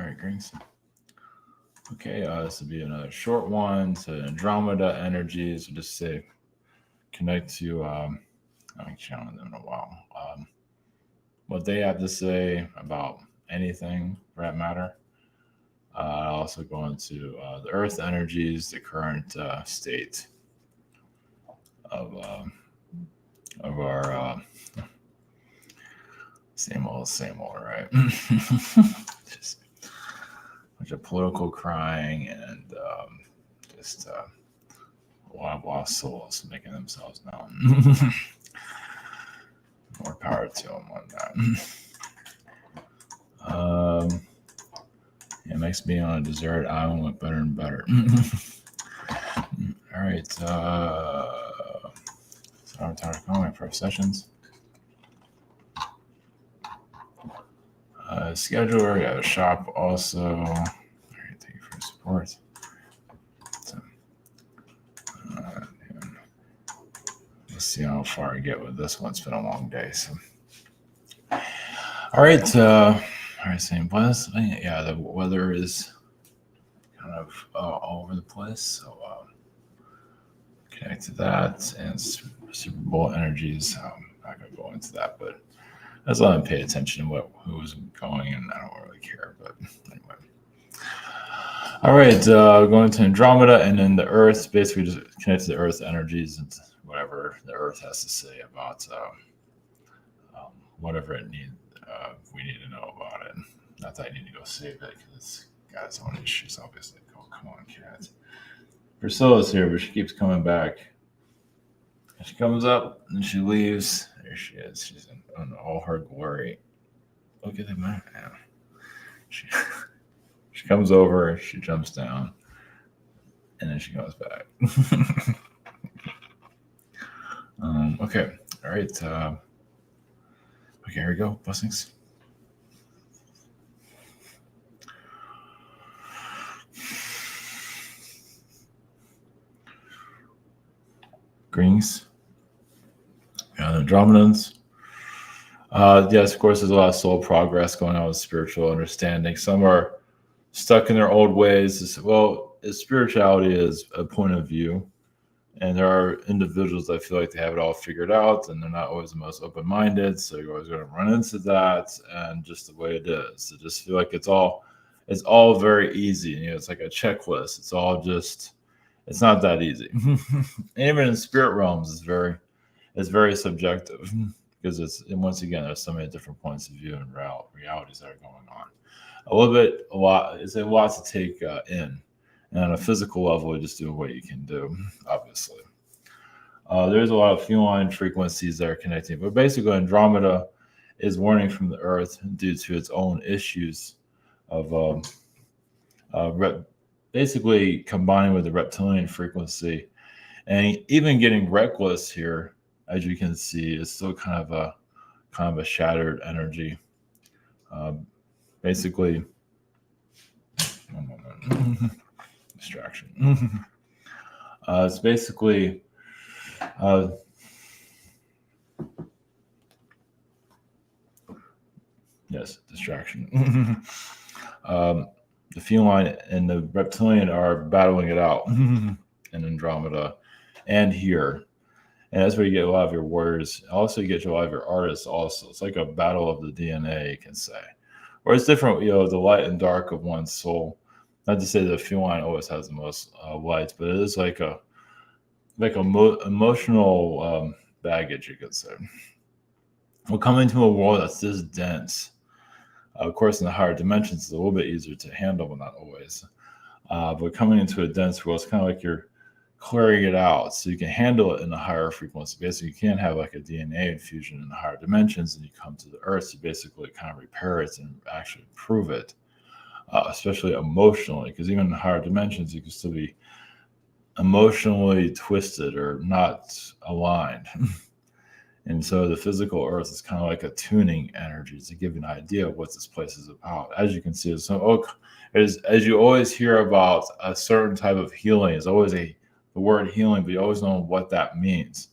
All right, greens. Okay, this will be another short one. So Andromeda energies, we'll just say connect to, I haven't shown them in a while, what they have to say about anything for that matter. I'll also go into the Earth energies, the current state of our same old, right? Just a bunch of political crying and just a lot of lost souls making themselves known. More power to them on that. It makes being on a deserted island look better and better. All right. So I'm tired of calling for sessions. Scheduler, got a shop also. All right, thank you for support. So, let's see how far I get with this one. It's been a long day. So, all right. Same place. Yeah, the weather is kind of all over the place. So connect to that and Super Bowl energies. I'm not going to go into that, but I just let them pay attention to who's going, and I don't really care. But anyway. All right, going to Andromeda, and then the Earth. Basically, just connect to the Earth energies and whatever the Earth has to say about whatever it needs. We need to know about it. Not that I need to go save it because it's got its own issues, obviously. Oh, come on, cat. Priscilla's here, but she keeps coming back. She comes up and she leaves. There she is. She's in all her glory. Look at the map now. She comes over, she jumps down, and then she goes back. Okay. All right. Okay, here we go. Blessings. Greens. The Andromedans. Yes, of course, there's a lot of soul progress going on with spiritual understanding. Some are stuck in their old ways. Well, spirituality is a point of view, and there are individuals that feel like they have it all figured out, and they're not always the most open-minded. So you're always going to run into that, and just the way it is. So just feel like it's all very easy. You know, it's like a checklist. It's not that easy. Even in spirit realms, it's very subjective because once again, there's so many different points of view and realities that are going on. It's a lot to take in. And on a physical level, you just do what you can do, obviously. There's a lot of feline frequencies that are connecting, but basically Andromeda is warning from the Earth due to its own issues of basically combining with the reptilian frequency, and even getting reckless here, as you can see, is still kind of a shattered energy. Basically, one moment. Distraction. It's basically yes, distraction. The feline and the reptilian are battling it out in Andromeda and here. And that's where you get a lot of your warriors. Also, you get a lot of your artists also. It's like a battle of the DNA, you can say. Or it's different, the light and dark of one's soul. Not to say that feline always has the most lights, but it is like a emotional baggage, you could say. We're coming to a world that's this dense. Of course, in the higher dimensions, it's a little bit easier to handle, but not always. But coming into a dense world, it's kind of like you're clearing it out so you can handle it in a higher frequency. Basically, you can't have like a DNA infusion in the higher dimensions, and you come to the Earth to basically kind of repair it and actually improve it. Especially emotionally, because even in higher dimensions, you can still be emotionally twisted or not aligned. And so the physical Earth is kind of like a tuning energy to give you an idea of what this place is about. As you can see, as you always hear about a certain type of healing, it's always the word healing, but you always know what that means.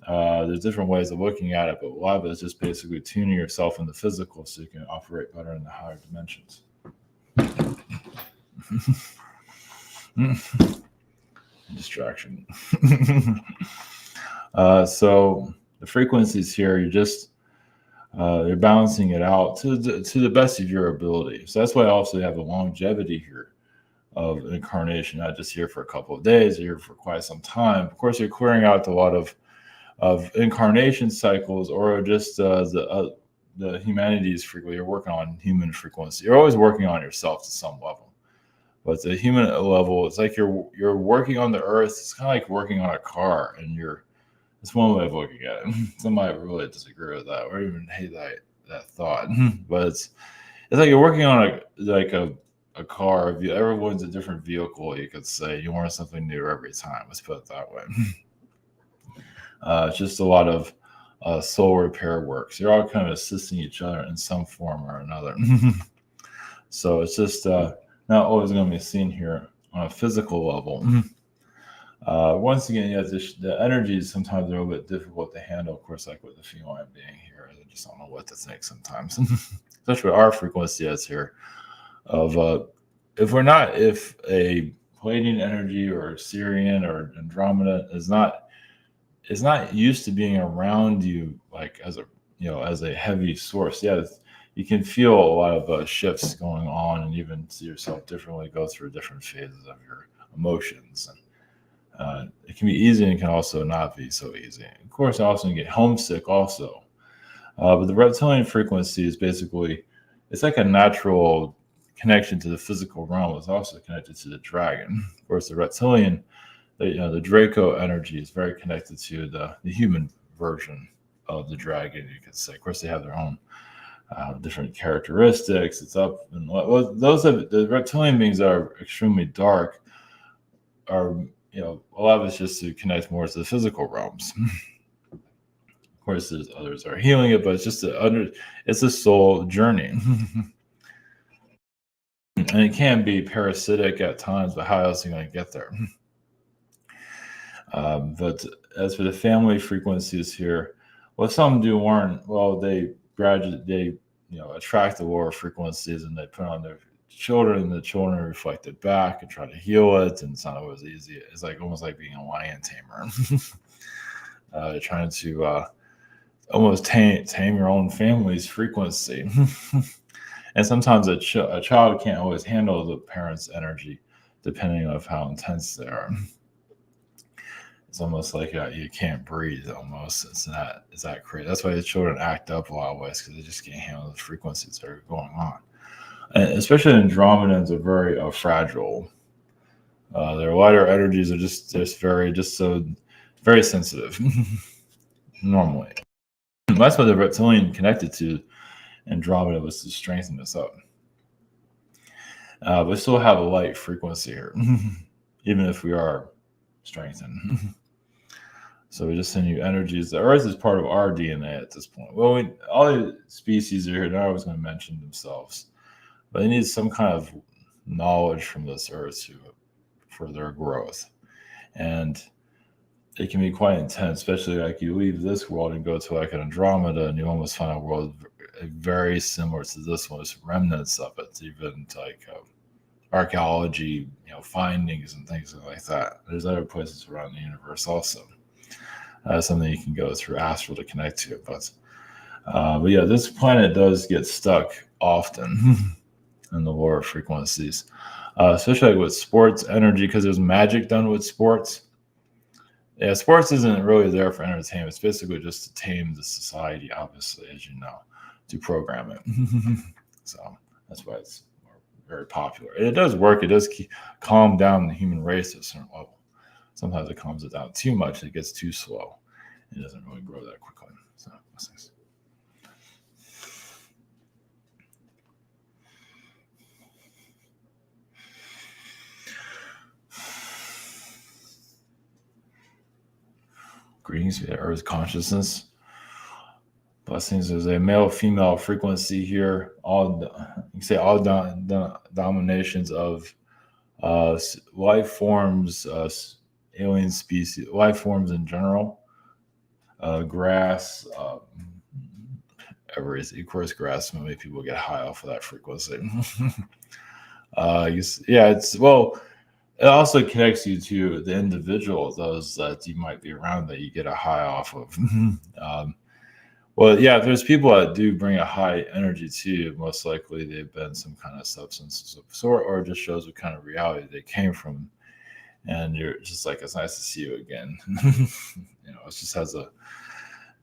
There's different ways of looking at it, but a lot of it is just basically tuning yourself in the physical so you can operate better in the higher dimensions. Distraction. So the frequencies here, you're balancing it out to the best of your ability. So that's why I also have a longevity here of incarnation, not just here for a couple of days, or here for quite some time. Of course, you're clearing out a lot of incarnation cycles, or just the humanities frequency. You're working on human frequency. You're always working on yourself to some level. But the human level, it's like you're working on the earth. It's kind of like working on a car, and it's one way of looking at it. Some might really disagree with that, or even hate that thought. But it's like you're working on a car. If you ever wins a different vehicle, you could say you learn something new every time. Let's put it that way. It's just a lot of soul repair work. So you're all kind of assisting each other in some form or another. So it's just not always going to be seen here on a physical level. Once again, the energies sometimes are a little bit difficult to handle. Of course, like with the feline being here, I just don't know what to think sometimes. Especially our frequency is here. Of if a Palladian energy or Syrian or Andromeda is not used to being around you, like as a heavy source. Yeah, you can feel a lot of shifts going on, and even see yourself differently, go through different phases of your emotions. And it can be easy, and it can also not be so easy. Of course, also you get homesick also. But the reptilian frequency is basically, it's like a natural connection to the physical realm. It's also connected to the dragon. Of course, the reptilian, the Draco energy is very connected to the human version of the dragon, you could say. Of course, they have their own different characteristics. It's up, and the reptilian beings that are extremely dark are, a lot of it's just to connect more to the physical realms. Of course, there's others are healing it, but it's just it's a soul journey. And it can be parasitic at times, but how else are you going to get there? But as for the family frequencies here, well, some do warn. Well, they attract the lower frequencies, and they put on their children, and the children reflect it back and try to heal it. And it's not always easy. It's like almost like being a lion tamer, trying to almost tame your own family's frequency. And sometimes a child can't always handle the parents' energy, depending on how intense they are. It's almost like you can't breathe. Almost, it's that crazy. That's why the children act up a lot of ways, because they just can't handle the frequencies that are going on. And especially Andromedans are very fragile. Their lighter energies are just very sensitive. Normally, that's why the reptilian connected to Andromeda was to strengthen us up. We still have a light frequency here, even if we are strengthened. So we just send you energies. The Earth is part of our DNA at this point. Well, all the species are here. They're always going to mention themselves, but they need some kind of knowledge from this Earth for their growth. And it can be quite intense, especially like you leave this world and go to like an Andromeda, and you almost find a world very similar to this one. There's remnants of it, even like archaeology, findings and things like that. There's other places around the universe also. Something you can go through astral to connect to. But yeah, this planet does get stuck often in the lower frequencies, especially with sports energy, because there's magic done with sports. Yeah, sports isn't really there for entertainment. It's basically just to tame the society, obviously, as you know, to program it. So that's why it's very popular. And it does work. It does calm down the human race at a certain level. Sometimes it calms it down too much. It gets too slow. It doesn't really grow that quickly. So that's nice. Greetings, Earth consciousness. Blessings. There's a male-female frequency here. You can say all dominations of life forms, alien species, life forms in general. Grass, everything. Of course, grass. Many people get high off of that frequency. Yeah, it's well. It also connects you to the individual, those that you might be around that you get a high off of. um, well, yeah, if there's people that do bring a high energy to you, most likely they've been some kind of substance of sort, or it just shows what kind of reality they came from. And you're just like, it's nice to see you again. It just has a.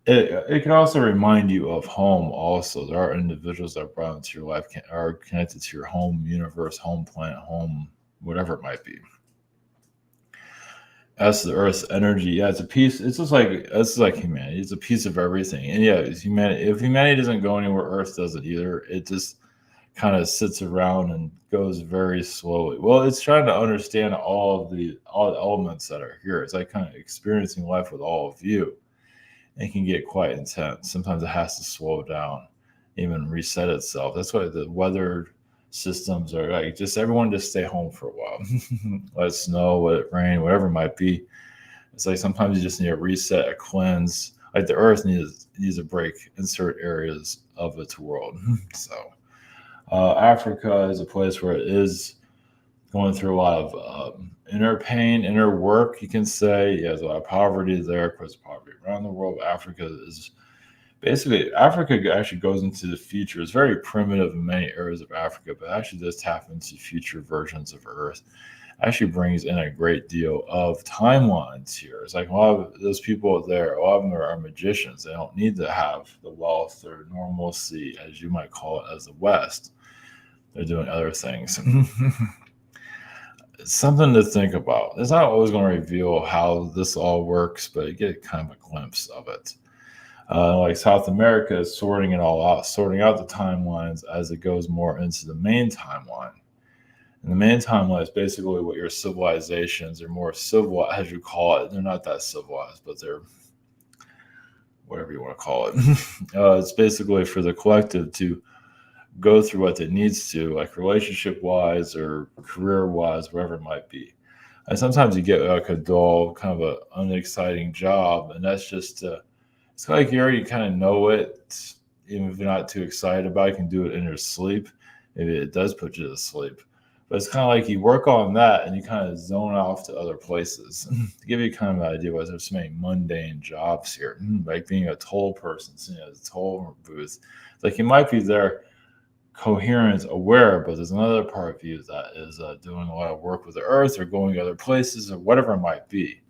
It can also remind you of home. Also, there are individuals that are brought into your life are connected to your home universe, home planet, home whatever it might be. As the Earth's energy, yeah, it's a piece. It's just like humanity. It's a piece of everything. And yeah, it's humanity. If humanity doesn't go anywhere, Earth doesn't either. It just kind of sits around and goes very slowly. Well, it's trying to understand all the elements that are here. It's like kind of experiencing life with all of you. It can get quite intense. Sometimes it has to slow down, even reset itself. That's why the weather systems are like just everyone just stay home for a while. Let it snow, let it rain, whatever it might be. It's like sometimes you just need a reset, a cleanse. Like the earth needs a break in certain areas of its world. So Africa is a place where it is going through a lot of inner pain, inner work, you can say. There's a lot of poverty there, of course, poverty around the world. Africa is basically, Africa actually goes into the future. It's very primitive in many areas of Africa, but actually does tap into future versions of Earth. Actually brings in a great deal of timelines here. It's like a lot of those people there, a lot of them are magicians. They don't need to have the wealth or normalcy, as you might call it, as the West. They're doing other things. Something to think about. It's not always going to reveal how this all works, but you get kind of a glimpse of it. Like South America is sorting it all out, sorting out the timelines as it goes more into the main timeline. And the main timeline is basically what your civilizations are more civil, as you call it. They're not that civilized, but they're whatever you want to call it. It's basically for the collective to go through what it needs to, like relationship wise or career wise, whatever it might be. And sometimes you get like a dull, kind of a unexciting job, and that's just it's like you already kind of know it, even if you're not too excited about it. You can do it in your sleep. Maybe it does put you to sleep, but it's kind of like you work on that and you kind of zone off to other places. To give you kind of an idea, why there's so many mundane jobs here, like being a toll person, sitting at a toll booth. It's like you might be there coherent, aware, but there's another part of you that is doing a lot of work with the earth or going other places or whatever it might be.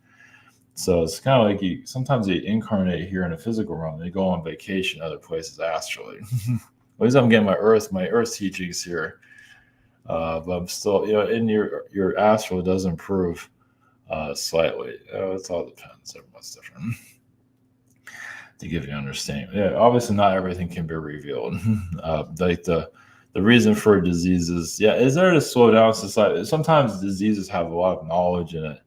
So it's kind of like you sometimes they incarnate here in a physical realm. They go on vacation other places astrally. At least I'm getting my earth teachings here. But I'm still, in your astral does improve slightly. It all depends. Everyone's different. To give you an understanding. Yeah, obviously not everything can be revealed. Like the reason for diseases, yeah, is there to slow down society? Sometimes diseases have a lot of knowledge in it.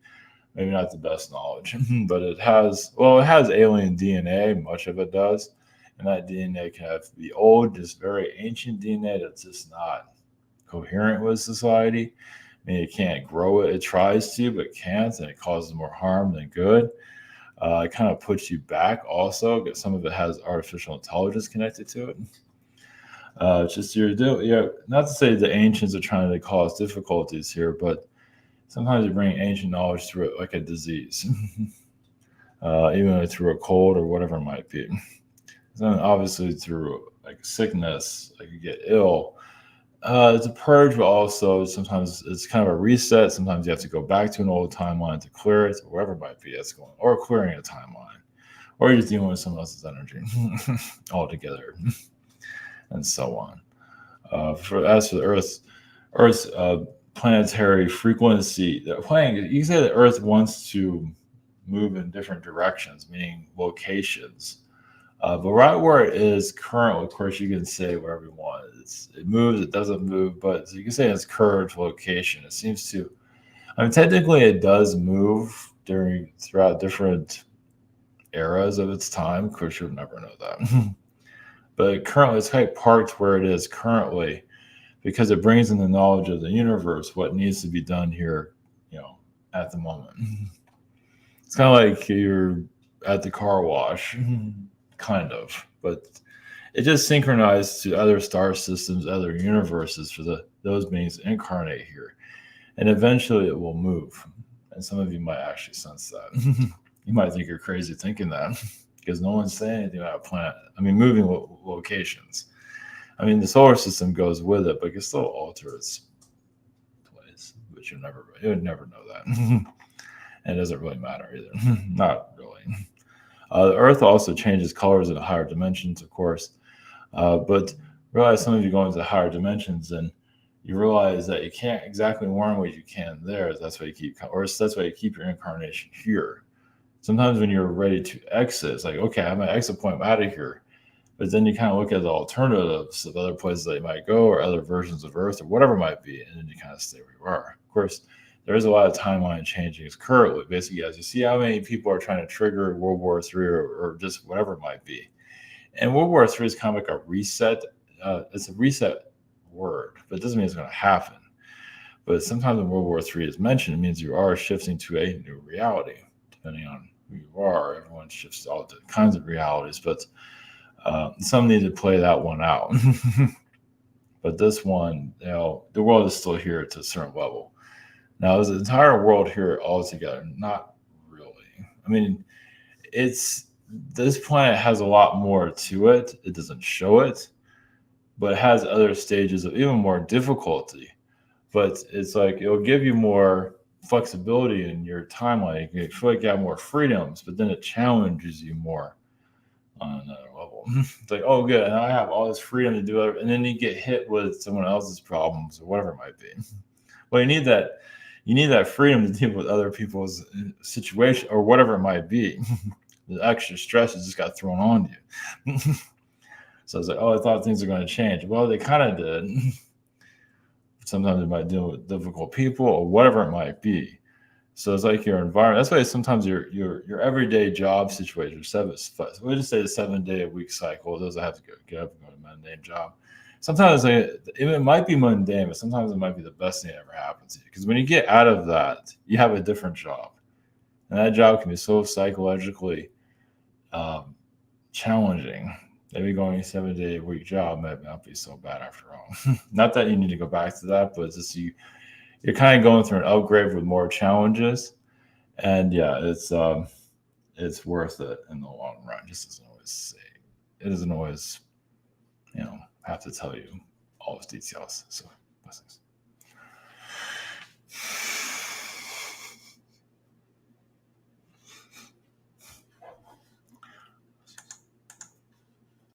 Maybe not the best knowledge, but it has alien DNA. Much of it does, and that DNA can have the old, just very ancient DNA that's just not coherent with society. I mean, it can't grow it. It tries to, but can't, and it causes more harm than good. It kind of puts you back also because some of it has artificial intelligence connected to it. Just not to say the ancients are trying to cause difficulties here, but sometimes you bring ancient knowledge through it like a disease, even through a cold or whatever it might be. Then obviously through like sickness, like you get ill. It's a purge, but also sometimes it's kind of a reset. Sometimes you have to go back to an old timeline to clear it, or whatever it might be that's going, or clearing a timeline, or you're just dealing with someone else's energy altogether, and so on. As for the Earth's planetary frequency, you can say the Earth wants to move in different directions, meaning locations. But right where it is currently, of course, you can say wherever you want. It moves, it doesn't move, but so you can say its current location. It seems to, I mean, technically it does move throughout different eras of its time. Of course, you'll never know that. But currently, it's kind of parked where it is currently because it brings in the knowledge of the universe, what needs to be done here, at the moment. It's kind of like you're at the car wash, kind of, but it just synchronized to other star systems, other universes for those beings to incarnate here. And eventually it will move. And some of you might actually sense that. You might think you're crazy thinking that because no one's saying anything about a planet. I mean, moving locations. I mean, the solar system goes with it, but it can still alter its place. But you would never know that. And it doesn't really matter either. Not really. The Earth also changes colors in higher dimensions, of course. But realize some of you go into higher dimensions and you realize that you can't exactly warn what you can there. That's why you keep, or that's why you keep your incarnation here. Sometimes when you're ready to exit, it's like, okay, I'm at exit point, I'm out of here. But then you kind of look at the alternatives of other places that you might go or other versions of Earth or whatever it might be, and then you kind of stay where you are. Of course, there is a lot of timeline changing currently. Basically, as you see how many people are trying to trigger World War III or just whatever it might be. And World War III is kind of like a reset. It's a reset word, but it doesn't mean it's going to happen. But sometimes when World War III is mentioned, it means you are shifting to a new reality, depending on who you are. Everyone shifts to all kinds of realities, but some need to play that one out. But this one, the world is still here to a certain level. Now, is the entire world here all together? Not really. I mean, this planet has a lot more to it. It doesn't show it, but it has other stages of even more difficulty. But it's like it'll give you more flexibility in your timeline. You feel like you have more freedoms, but then it challenges you more on another level. It's like, oh, good, now I have all this freedom to do it, and then you get hit with someone else's problems or whatever it might be. Well, you need that freedom to deal with other people's situation or whatever it might be. The extra stress has just got thrown on you. So it's like, oh, I thought things are going to change. Well, they kind of did. Sometimes it might deal with difficult people or whatever it might be. So it's like your environment. That's why sometimes your everyday job situation, we just say the 7-day-a-week cycle. Those that have to get up and go to a mundane job. Sometimes it might be mundane, but sometimes it might be the best thing that ever happens to you. Because when you get out of that, you have a different job, and that job can be so psychologically challenging. Maybe going a 7-day-a-week job might not be so bad after all. Not that you need to go back to that, but it's just you're kind of going through an upgrade with more challenges, and yeah, it's worth it in the long run. Just doesn't always say it doesn't always have to tell you all those details. So blessings.